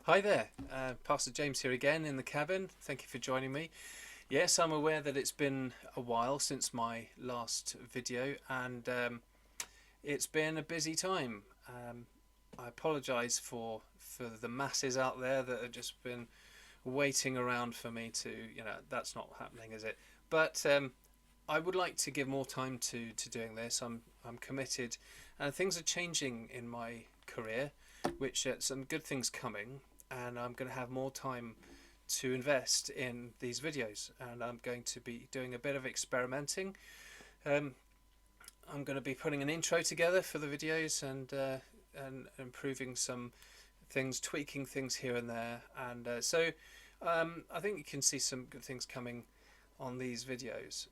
Hi there, Pastor James here again in the cabin. Thank you for joining me. Yes, I'm aware that it's been a while since my last video, and it's been a busy time. I apologise for the masses out there that have just been waiting around for me to, that's not happening, is it? But I would like to give more time to doing this. I'm committed, and things are changing in my career, which some good things coming, and I'm going to have more time to invest in these videos, and I'm going to be doing a bit of experimenting. Um, I'm going to be putting an intro together for the videos and improving some things, tweaking things here and there, and I think you can see some good things coming on these videos.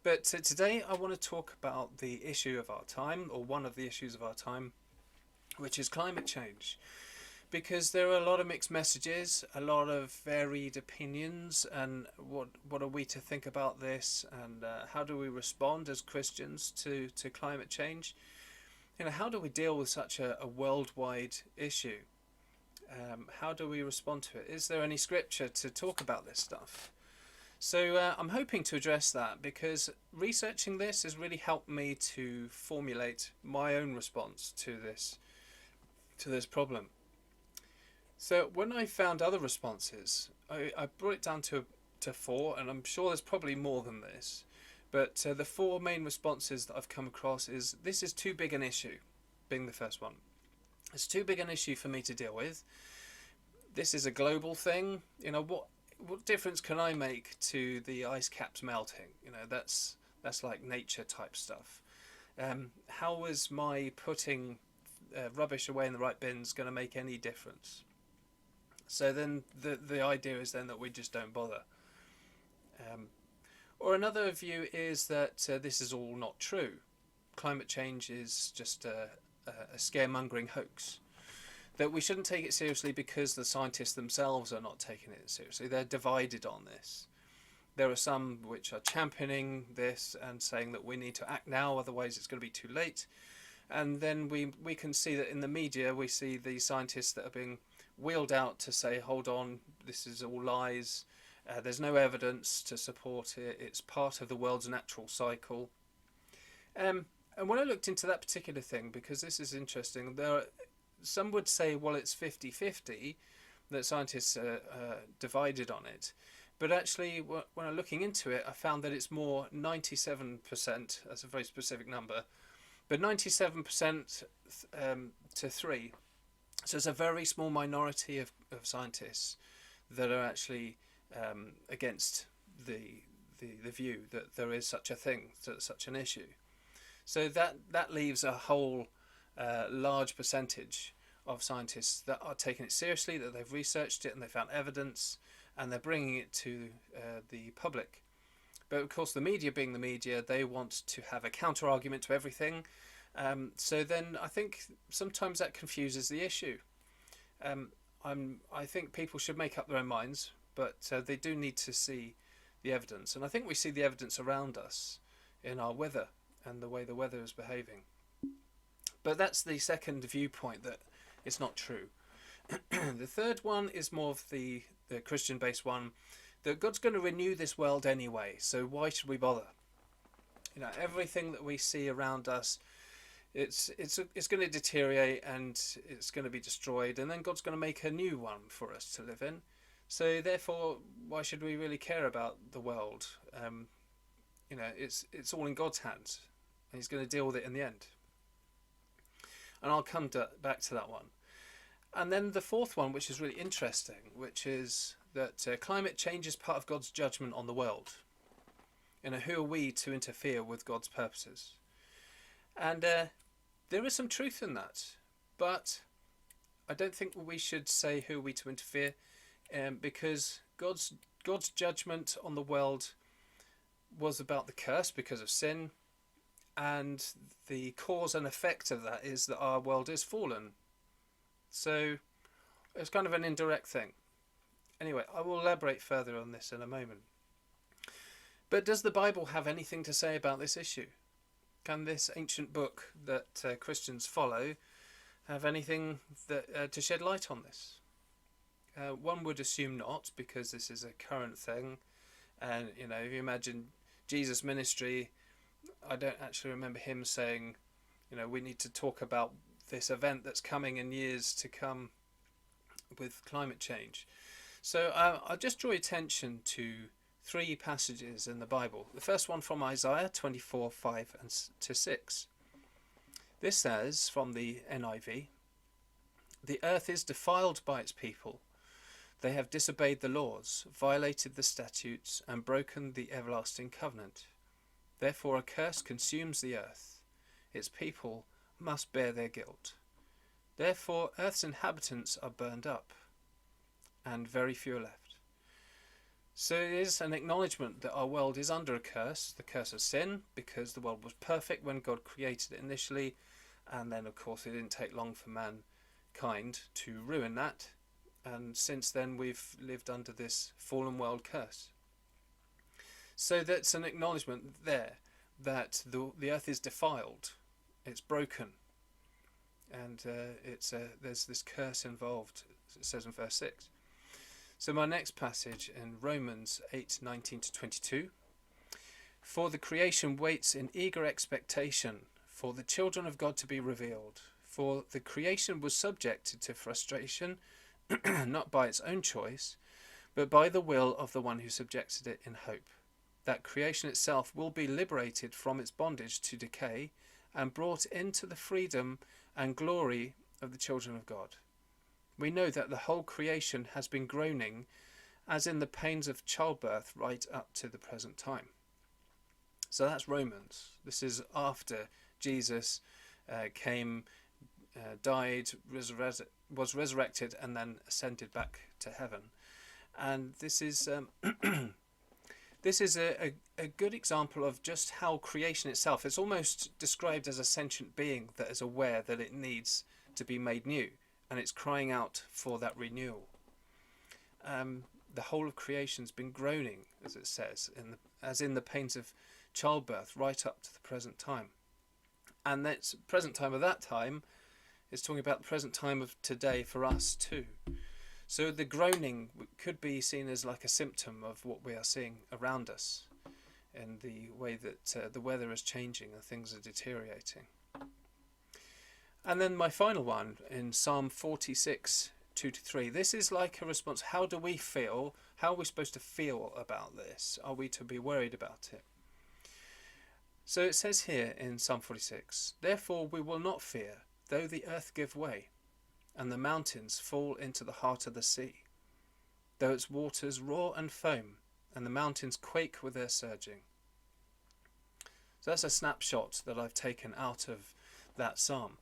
But today I want to talk about the issue of our time, or one of the issues of our time, which is climate change. Because there are a lot of mixed messages, a lot of varied opinions, and what are we to think about this, and how do we respond as Christians to climate change? How do we deal with such a worldwide issue? How do we respond to it? Is there any scripture to talk about this stuff? So I'm hoping to address that because researching this has really helped me to formulate my own response to this problem. So when I found other responses, I brought it down to four, and I'm sure there's probably more than this. But the four main responses that I've come across is this is too big an issue, being the first one. It's too big an issue for me to deal with. This is a global thing. What difference can I make to the ice caps melting? That's like nature type stuff. How is my putting rubbish away in the right bins going to make any difference? So then the idea is then that we just don't bother. Um, or another view is that this is all not true. Climate change is just a scaremongering hoax. That we shouldn't take it seriously because the scientists themselves are not taking it seriously. They're divided on this. There are some which are championing this and saying that we need to act now, otherwise it's going to be too late. And then we can see that in the media we see the scientists that are being wheeled out to say, hold on, this is all lies, there's no evidence to support it, it's part of the world's natural cycle. And when I looked into that particular thing, because this is interesting, some would say, well, it's 50-50, that scientists are divided on it. But actually, when I'm looking into it, I found that it's more 97%, that's a very specific number, but 97% to 3. So it's a very small minority of scientists that are actually against the view that there is such a thing, such an issue. So that leaves a whole large percentage of scientists that are taking it seriously, that they've researched it and they found evidence, and they're bringing it to the public. But of course, the media being the media, they want to have a counter argument to everything. So then I think sometimes that confuses the issue. I think people should make up their own minds, but they do need to see the evidence. And I think we see the evidence around us in our weather and the way the weather is behaving. But that's the second viewpoint, that it's not true. The third one is more of the Christian-based one, that God's going to renew this world anyway, so why should we bother? Everything that we see around us, it's going to deteriorate and it's going to be destroyed, and then God's going to make a new one for us to live in. So therefore, why should we really care about the world? It's all in God's hands, and He's going to deal with it in the end. And I'll come back to that one. And then the fourth one, which is really interesting, which is that climate change is part of God's judgment on the world. Who are we to interfere with God's purposes? And there is some truth in that, but I don't think we should say who are we to interfere, because God's judgment on the world was about the curse because of sin, and the cause and effect of that is that our world is fallen. So it's kind of an indirect thing. Anyway, I will elaborate further on this in a moment. But does the Bible have anything to say about this issue? Can this ancient book that Christians follow have anything to shed light on this? One would assume not, because this is a current thing. And, if you imagine Jesus' ministry, I don't actually remember him saying, we need to talk about this event that's coming in years to come with climate change. So I'll just draw attention to 3 passages in the Bible. The first one from Isaiah 24, 5 to 6. This says, from the NIV, "The earth is defiled by its people. They have disobeyed the laws, violated the statutes, and broken the everlasting covenant. Therefore a curse consumes the earth. Its people must bear their guilt. Therefore earth's inhabitants are burned up, and very few are left." So it is an acknowledgement that our world is under a curse, the curse of sin, because the world was perfect when God created it initially, and then of course it didn't take long for mankind to ruin that, and since then we've lived under this fallen world curse. So that's an acknowledgement there that the earth is defiled, it's broken, and there's this curse involved, it says in verse 6. So my next passage in Romans 8:19 to 22. "For the creation waits in eager expectation for the children of God to be revealed. For the creation was subjected to frustration, not by its own choice, but by the will of the one who subjected it, in hope that creation itself will be liberated from its bondage to decay and brought into the freedom and glory of the children of God. We know that the whole creation has been groaning as in the pains of childbirth right up to the present time." So that's Romans. This is after Jesus came, died, was resurrected, and then ascended back to heaven. And this is this is a good example of just how creation itself, it's almost described as a sentient being that is aware that it needs to be made new, and it's crying out for that renewal. The whole of creation's been groaning, as it says, as in the pains of childbirth, right up to the present time. And that present time of that time is talking about the present time of today for us too. So the groaning could be seen as like a symptom of what we are seeing around us, in the way that the weather is changing and things are deteriorating. And then my final one in Psalm 46, 2 to 3. This is like a response. How do we feel? How are we supposed to feel about this? Are we to be worried about it? So it says here in Psalm 46, "Therefore we will not fear, though the earth give way, and the mountains fall into the heart of the sea, though its waters roar and foam, and the mountains quake with their surging." So that's a snapshot that I've taken out of that psalm.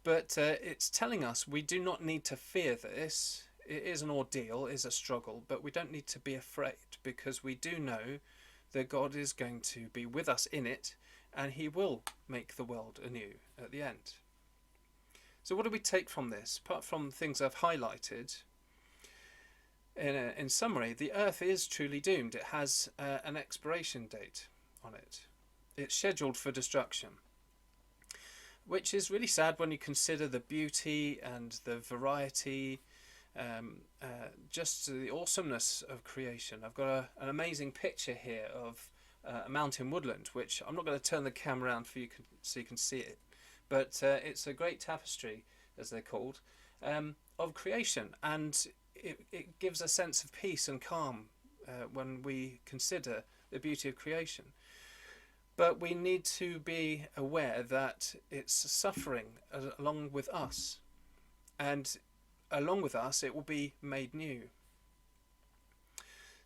But it's telling us we do not need to fear this. It is an ordeal, it is a struggle, but we don't need to be afraid, because we do know that God is going to be with us in it, and he will make the world anew at the end. So what do we take from this? Apart from things I've highlighted, in summary, the earth is truly doomed. It has an expiration date on it. It's scheduled for destruction, which is really sad when you consider the beauty and the variety, just the awesomeness of creation. I've got an amazing picture here of a mountain woodland, which I'm not going to turn the camera around for you so you can see it, but it's a great tapestry, as they're called, of creation, and it gives a sense of peace and calm when we consider the beauty of creation. But we need to be aware that it's suffering along with us, and along with us it will be made new.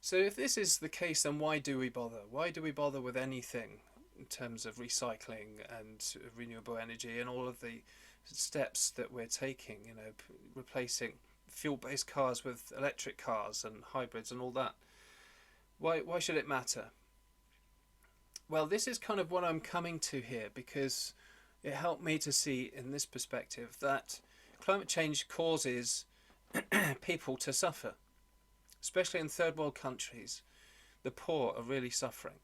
So if this is the case, then why do we bother? Why do we bother with anything in terms of recycling and renewable energy and all of the steps that we're taking, replacing fuel-based cars with electric cars and hybrids and all that? Why should it matter? Well, this is kind of what I'm coming to here, because it helped me to see in this perspective that climate change causes people to suffer, especially in third world countries. The poor are really suffering.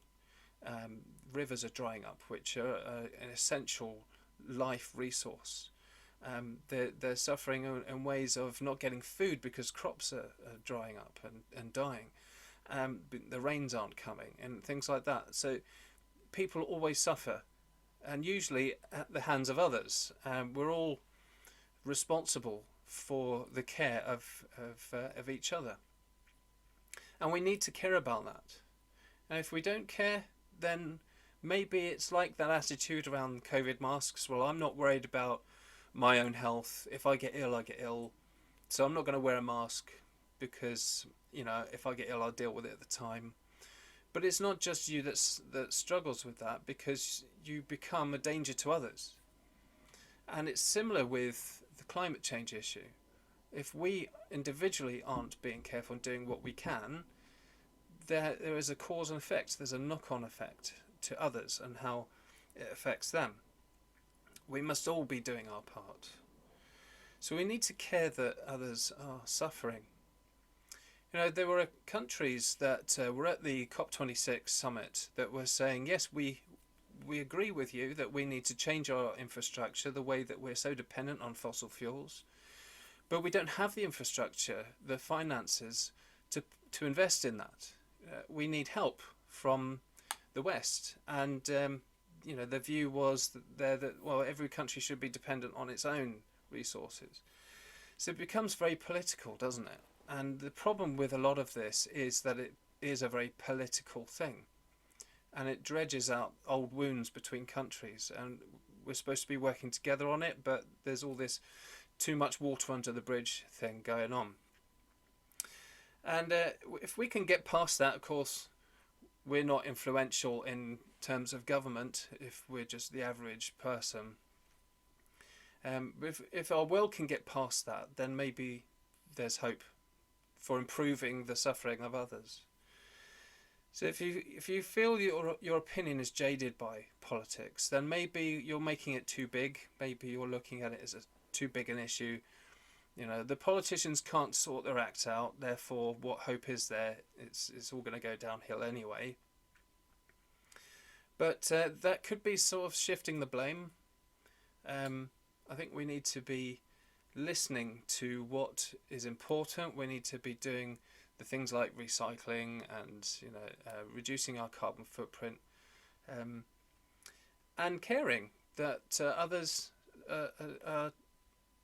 Rivers are drying up, which are an essential life resource. They're suffering in ways of not getting food because crops are drying up and dying. The rains aren't coming and things like that. So people always suffer, and usually at the hands of others. We're all responsible for the care of each other, and we need to care about that. And if we don't care, then maybe it's like that attitude around COVID masks. Well, I'm not worried about my own health. If I get ill, I get ill, so I'm not going to wear a mask because, if I get ill, I'll deal with it at the time. But it's not just you that struggles with that, because you become a danger to others. And it's similar with the climate change issue. If we individually aren't being careful and doing what we can, there is a cause and effect. There's a knock-on effect to others and how it affects them. We must all be doing our part. So we need to care that others are suffering. There were countries that were at the COP26 summit that were saying, yes, we agree with you that we need to change our infrastructure, the way that we're so dependent on fossil fuels, but we don't have the infrastructure, the finances to invest in that. We need help from the West, and the view was that every country should be dependent on its own resources. So it becomes very political, doesn't it? And the problem with a lot of this is that it is a very political thing, and it dredges out old wounds between countries, and we're supposed to be working together on it, but there's all this too much water under the bridge thing going on. And if we can get past that, of course, we're not influential in terms of government if we're just the average person. If our world can get past that, then maybe there's hope for improving the suffering of others. So if you feel your opinion is jaded by politics, then maybe you're making it too big. Maybe you're looking at it as too big an issue. The politicians can't sort their act out, therefore what hope is there? It's all going to go downhill anyway. But that could be sort of shifting the blame. I think we need to be listening to what is important. We need to be doing the things like recycling and reducing our carbon footprint, and caring that others are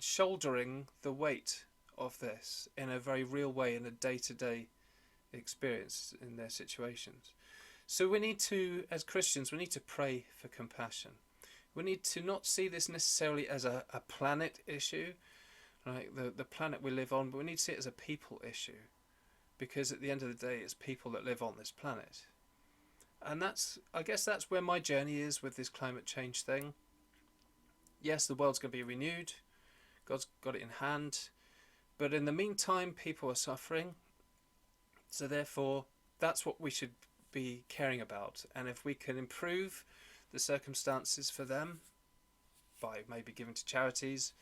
shouldering the weight of this in a very real way, in a day-to-day experience in their situations. So we need to, as Christians, we need to pray for compassion. We need to not see this necessarily as a planet issue, like the planet we live on, but we need to see it as a people issue, because at the end of the day it's people that live on this planet. And I guess that's where my journey is with this climate change thing. Yes, the world's going to be renewed, God's got it in hand, but in the meantime people are suffering, so therefore that's what we should be caring about. And if we can improve the circumstances for them by maybe giving to charities,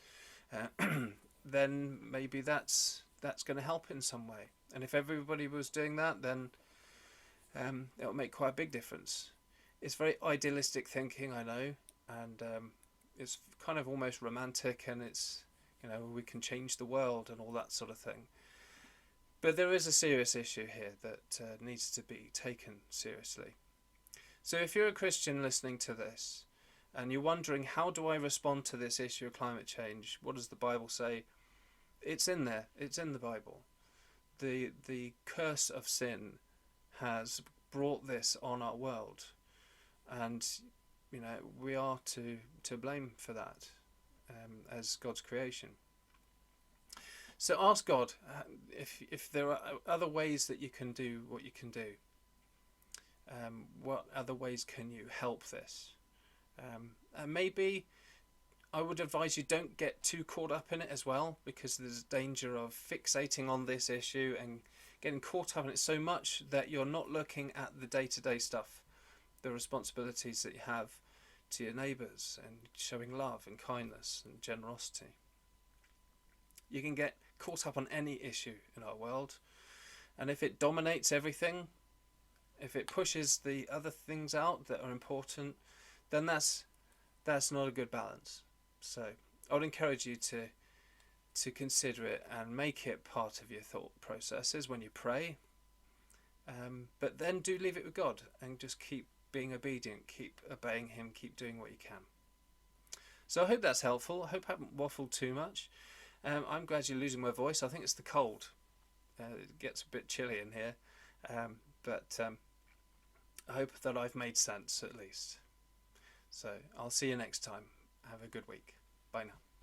then maybe that's going to help in some way. And if everybody was doing that, then it will make quite a big difference. It's very idealistic thinking, I know, and it's kind of almost romantic, and it's we can change the world and all that sort of thing. But there is a serious issue here that needs to be taken seriously. So if you're a Christian listening to this and you're wondering, how do I respond to this issue of climate change? What does the Bible say? It's in there. It's in the Bible. The curse of sin has brought this on our world, and we are to blame for that as God's creation. So ask God if there are other ways that you can do what you can do. What other ways can you help this? And maybe I would advise you don't get too caught up in it as well, because there's a danger of fixating on this issue and getting caught up in it so much that you're not looking at the day-to-day stuff, the responsibilities that you have to your neighbours, and showing love and kindness and generosity. You can get caught up on any issue in our world, and if it dominates everything, if it pushes the other things out that are important, then that's not a good balance. So I would encourage you to consider it and make it part of your thought processes when you pray. But then do leave it with God and just keep being obedient, keep obeying Him, keep doing what you can. So I hope that's helpful. I hope I haven't waffled too much. I'm gradually losing my voice. I think it's the cold. It gets a bit chilly in here. But I hope that I've made sense at least. So I'll see you next time. Have a good week. Bye now.